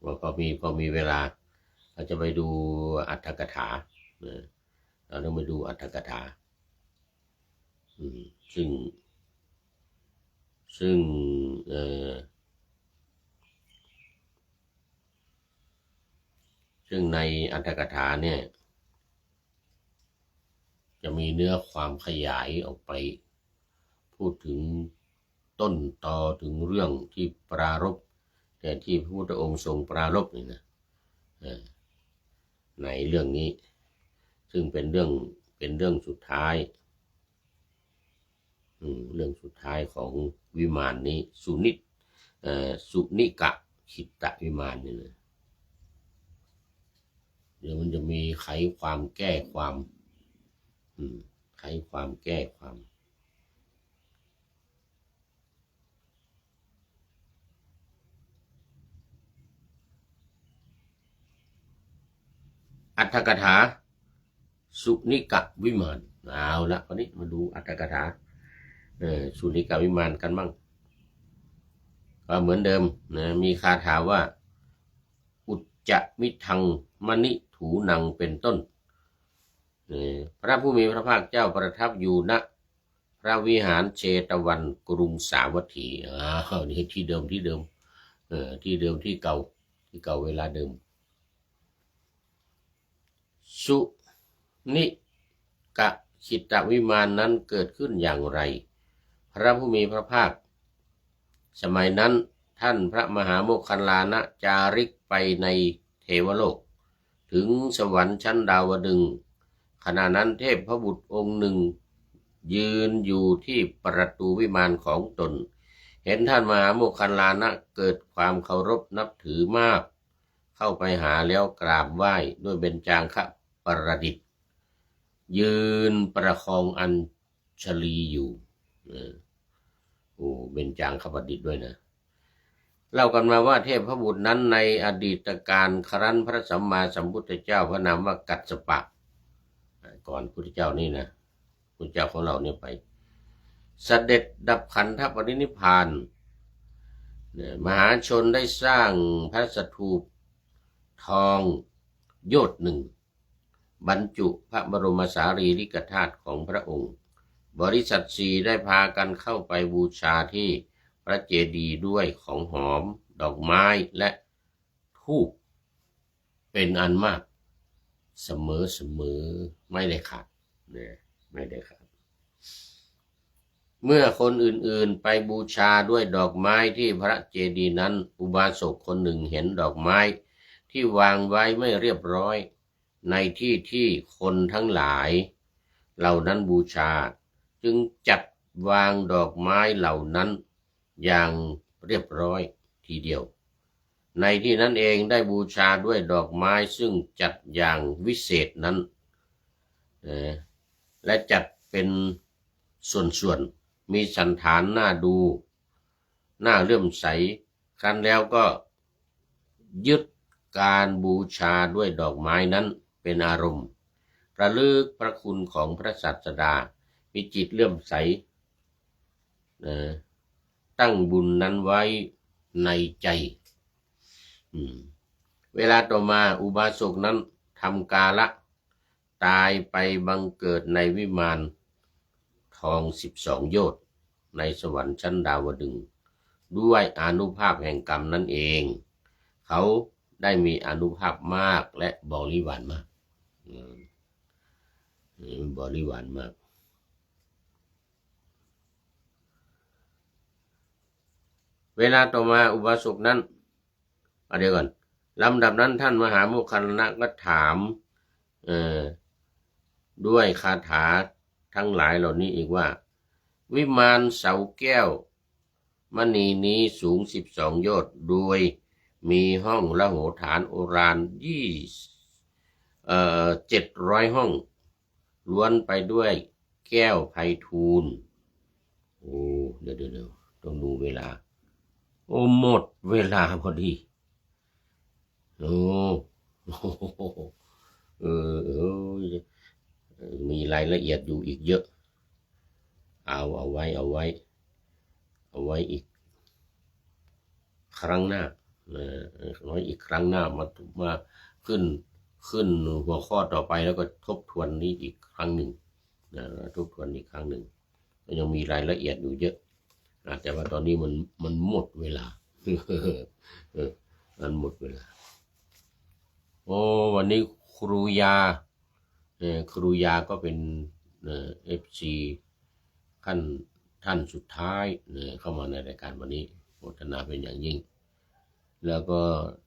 ว่าพอมีเวลาเราจะไปดูอรรถกถาเราต้องไปดูอรรถกถาซึ่งในอรรถกถาเนี่ยจะมีเนื้อความขยายออกไปพูดถึงต้นตอถึงเรื่องที่ปรารภแต่ที่พระพุทธองค์ทรงปรารภนี่นะในเรื่องนี้ซึ่งเป็นเรื่องสุดท้ายเรื่องสุดท้ายของวิมานนี้สุนิกะขิตตวิมานนี่นะเดี๋ยวมันจะมีไขความแก้ความไขความแก้ความอรรถกถาสุนิกะวิมานเอาละคราวนี้มาดูอรรถกถาสุนิกะวิมานกันบ้างก็เหมือนเดิมนะมีคาถาว่าอุจจมิทังมณิถูนังเป็นต้นพระผู้มีพระภาคเจ้าประทับอยู่ณ ระวิหารเชตวันกรุงสาวัตถีนี่ที่เดิมที่เดิมที่เดิมที่เก่าเวลาเดิมสุนิกะขิตวิมานนั้นเกิดขึ้นอย่างไรพระผู้มีพระภาคสมัยนั้นท่านพระมหาโมคคัลลานะจาริกไปในเทวโลกถึงสวรรค์ชั้นดาวดึงส์ขณะนั้นเทพพบุตรองค์หนึ่งยืนอยู่ที่ประตูวิมานของตนเห็นท่านมหาโมคคัลลานะเกิดความเคารพนับถือมากเข้าไปหาแล้วกราบไหว้ด้วยเบญจางคประดิษฐ์ยืนประคองอัญชลีอยู่เบญจางคประดิษฐ์ด้วยนะเล่ากันมาว่าเทพพบุตรนั้นในอดีตการครั้นพระสัมมาสัมพุทธเจ้าพระนามว่ากัสสปะก่อนพุทธเจ้านี่นะพุทธเจ้าของเราเนี่ยไปเสด็จดับขันธปรินิพพานมหาชนได้สร้างพระสถูปทองโยชน์หนึ่งบรรจุพระบรมสารีริกธาตุของพระองค์บริษัทสี่ได้พากันเข้าไปบูชาที่พระเจดีย์ด้วยของหอมดอกไม้และธูปเป็นอันมากเสมอไม่ได้ขาดไม่ได้ขาดเมื่อคนอื่นๆไปบูชาด้วยดอกไม้ที่พระเจดีย์นั้นอุบาสกคนหนึ่งเห็นดอกไม้ที่วางไว้ไม่เรียบร้อยในที่ที่คนทั้งหลายเหล่านั้นบูชาจึงจัดวางดอกไม้เหล่านั้นอย่างเรียบร้อยทีเดียวในที่นั้นเองได้บูชาด้วยดอกไม้ซึ่งจัดอย่างวิเศษนั้นและจัดเป็นส่วนๆมีสันฐานน่าดูน่าเลื่อมใสครั้นแล้วก็ยึดการบูชาด้วยดอกไม้นั้นเป็นอารมณ์ระลึกพระคุณของพระศาสดามีจิตเลื่อมใสตั้งบุญนั้นไว้ในใจเวลาต่อมาอุบาสกนั้นทำกาละตายไปบังเกิดในวิมานทอง12โยชน์ในสวรรค์ชั้นดาวดึงส์ด้วยอานุภาพแห่งกรรมนั่นเองเขาได้มีอานุภาพมากและบริวารมากบริวารมากเวลาต่อมาอุบาสกนั้นเดี๋ยวก่อนลำดับนั้นท่านมหาโมคคัลลานะก็ถามด้วยคาถาทั้งหลายเหล่านี้อีกว่าวิมานเสาแก้วมณีนี้สูง12โยชน์โดยมีห้องละโหฐานโอฬาร700ห้องล้วนไปด้วยแก้วไพฑูรย์เดี๋ยวต้องดูเวลาหมดเวลาพอดีมีรายละเอียดอยู่อีกเยอะเอาไว้อีกครั้งหน้าอีกครั้งหน้ามาขึ้นหัวข้อต่อไปแล้วก็ทบทวนนี้อีกครั้งหนึ่งทบทวนอีกครั้งหนึ่งยังมีรายละเอียดอยู่เยอะแต่ว่าตอนนี้มันหมดเวลามันหมดเวลาวันนี้ครูยาก็เป็นFC ท่านสุดท้ายเข้ามาในรายการวันนี้โมทนาเป็นอย่างยิ่งแล้วก็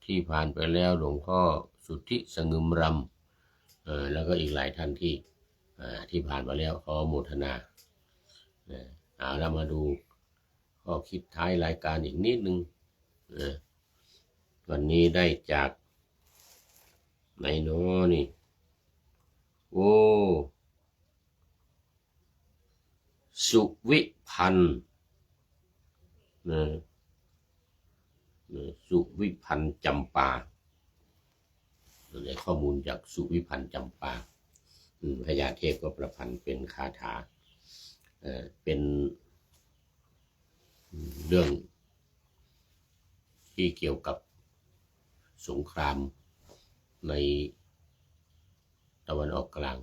ที่ผ่านไปแล้วหลวงพ่อสุทธิสงึมรำแล้วก็อีกหลายท่านที่ผ่านมาแล้วขอโมทนาเรามาดูข้อคิดท้ายรายการอีกนิดนึงวันนี้ได้จากไหนเนาะนี่สุวิพันธ์สุวิพันธ์จำปาได้ข้อมูลจากสุวิพันธ์จำปาพญาเทพก็ประพันธ์เป็นคาถาเป็นเรื่องที่เกี่ยวกับสงครามในตะวันออกกลาง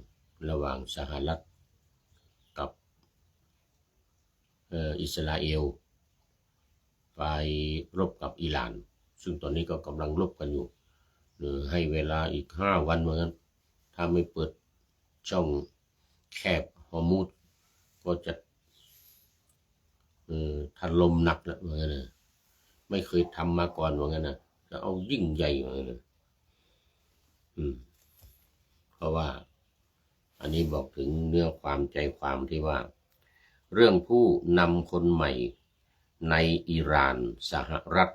ระหว่างสหรัฐกับ อิสราเอลไปรบกับอิหร่านซึ่งตอนนี้ก็กำลังรบกันอยู่ให้เวลาอีก5 วันเหมือนกันถ้าไม่เปิดช่องแคบฮอร์มุดก็จะถล่มหนักแล้วเหมือนกันนะไม่เคยทำมาก่อนเหมือนกันนะจะเอายิ่งใหญ่เหมือนกันนะเพราะว่าอันนี้บอกถึงเนื้อความใจความที่ว่าเรื่องผู้นำคนใหม่ในอิหร่านสหรัฐ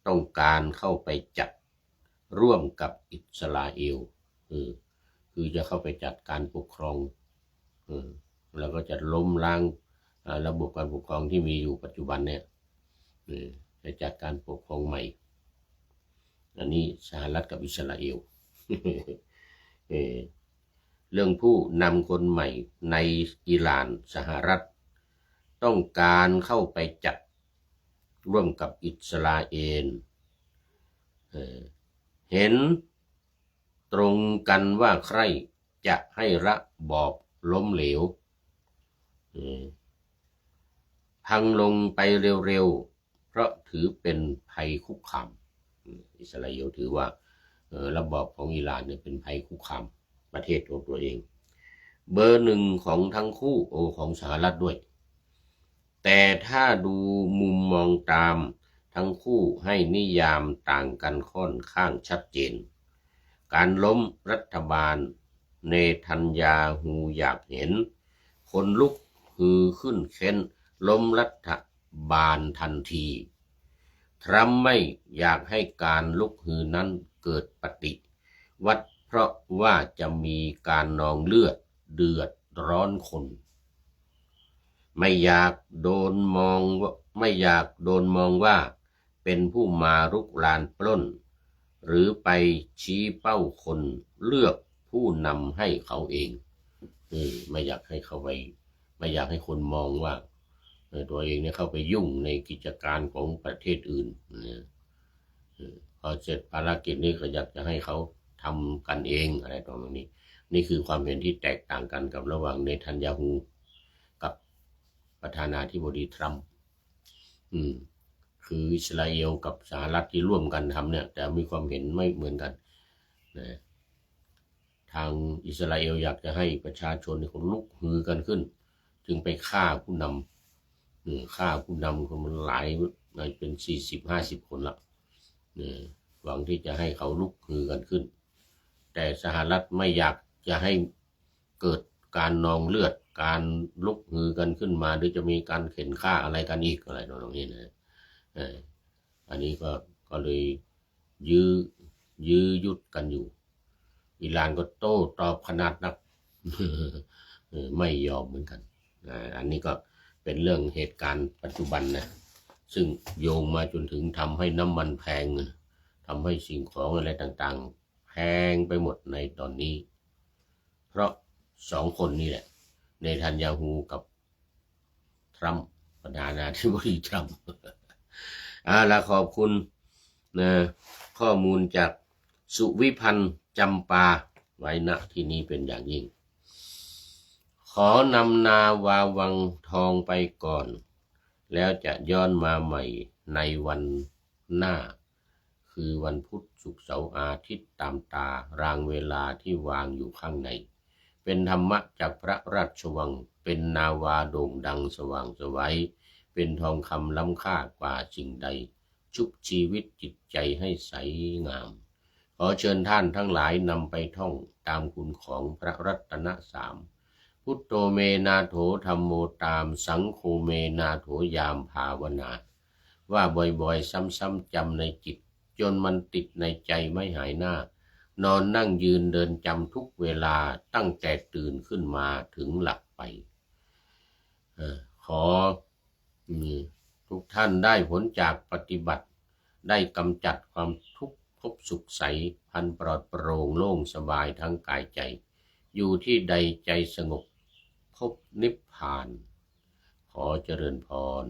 ต้องการเข้าไปจัดร่วมกับอิสราเอลคือจะเข้าไปจัดการปกครองแล้วก็จะล้มล้างระบบการปกครองที่มีอยู่ปัจจุบันเนี่ยจะจัดการปกครองใหม่อันนี้สหรัฐกับอิสราเอล เรื่องผู้นำคนใหม่ในอิหร่านสหรัฐต้องการเข้าไปจัดร่วมกับอิสราเอลเห็นตรงกันว่าใครจะให้ระบอบล้มเหลวพังลงไปเร็วๆเพราะถือเป็นภัยคุกคามอิสราเอลถือว่าระบอบของอิหร่านเนี่ยเป็นภัยคุกคามประเทศของตัวเองเบอร์ 1ของทั้งคู่ของสหรัฐด้วยแต่ถ้าดูมุมมองตามทั้งคู่ให้นิยามต่างกันค่อนข้างชัดเจนการล้มรัฐบาลเนทันยาฮูอยากเห็นคนลุกฮือขึ้นเค้นล้มรัฐบาลทันทีทรัมป์ไม่อยากให้การลุกฮือนั้นเกิดปฏิวัติเพราะว่าจะมีการนองเลือดเดือดร้อนคนไม่อยากโดนมองว่าเป็นผู้มารุกรานปล้นหรือไปชี้เป้าคนเลือกผู้นำให้เขาเองไม่อยากให้เขาไปไม่อยากให้คนมองว่าตัวเองเนี่ยเข้าไปยุ่งในกิจการของประเทศอื่นพอเสร็จภารกิจนี้ก็อยากจะให้เขาทำกันเองอะไรตรงนี้นี่คือความเห็นที่แตกต่างกันกับระหว่างเนทันยาฮูกับประธานาธิบดีทรัมป์คืออิสราเอลกับสหรัฐที่ร่วมกันทำเนี่ยแต่มีความเห็นไม่เหมือนกันนะทางอิสราเอลอยากจะให้ประชาชนเขาลุกฮือกันขึ้นจึงไปฆ่าผู้นำคนมันหลายเป็น40-50 คนละหวังที่จะให้เขาลุกฮือกันขึ้นแต่สหรัฐไม่อยากจะให้เกิดการนองเลือดการลุกฮือกันขึ้นมาหรือจะมีการเข็นฆ่าอะไรกันอีกอะไรตรงนี้นะอันนี้ก็เลยยื้อยุดกันอยู่อิหร่านก็โต้ตอบขนาดนัก ไม่ยอมเหมือนกันอันนี้ก็เป็นเรื่องเหตุการณ์ปัจจุบันนะซึ่งโยงมาจนถึงทำให้น้ำมันแพงทำให้สิ่งของอะไรต่างๆแพงไปหมดในตอนนี้เพราะ2 คนนี่แหละเนทันยาฮูกับทรัมป์ประธานาธิบดีทรัมป์และขอบคุณนะข้อมูลจากสุวิพันธ์จำปาไว้ณที่นี้เป็นอย่างยิ่งขอนำนาวาวังทองไปก่อนแล้วจะย้อนมาใหม่ในวันหน้าคือวันพุธศุกร์เสาร์อาทิตย์ตามตารางเวลาที่วางอยู่ข้างในเป็นธรรมะจากพระราชวังเป็นนาวาโด่งดังสว่างไสวเป็นทองคำล้ำค่ากว่าสิ่งใดชุบชีวิตจิตใจให้ใสงามขอเชิญท่านทั้งหลายนำไปท่องตามคุณของพระรัตนสามพุทโธเมนาโถธัมโมตามสังโฆเมนาโถยามภาวนาว่าบ่อยๆซ้ำๆจำในจิตจนมันติดในใจไม่หายหน้านอนนั่งยืนเดินจำทุกเวลาตั้งแต่ตื่นขึ้นมาถึงหลับไปขอทุกท่านได้ผลจากปฏิบัติได้กำจัดความทุกข์พบสุขใสพันปลอดโปร่งโล่งสบายทั้งกายใจอยู่ที่ใดใจสงบพบนิพพานขอเจริญพร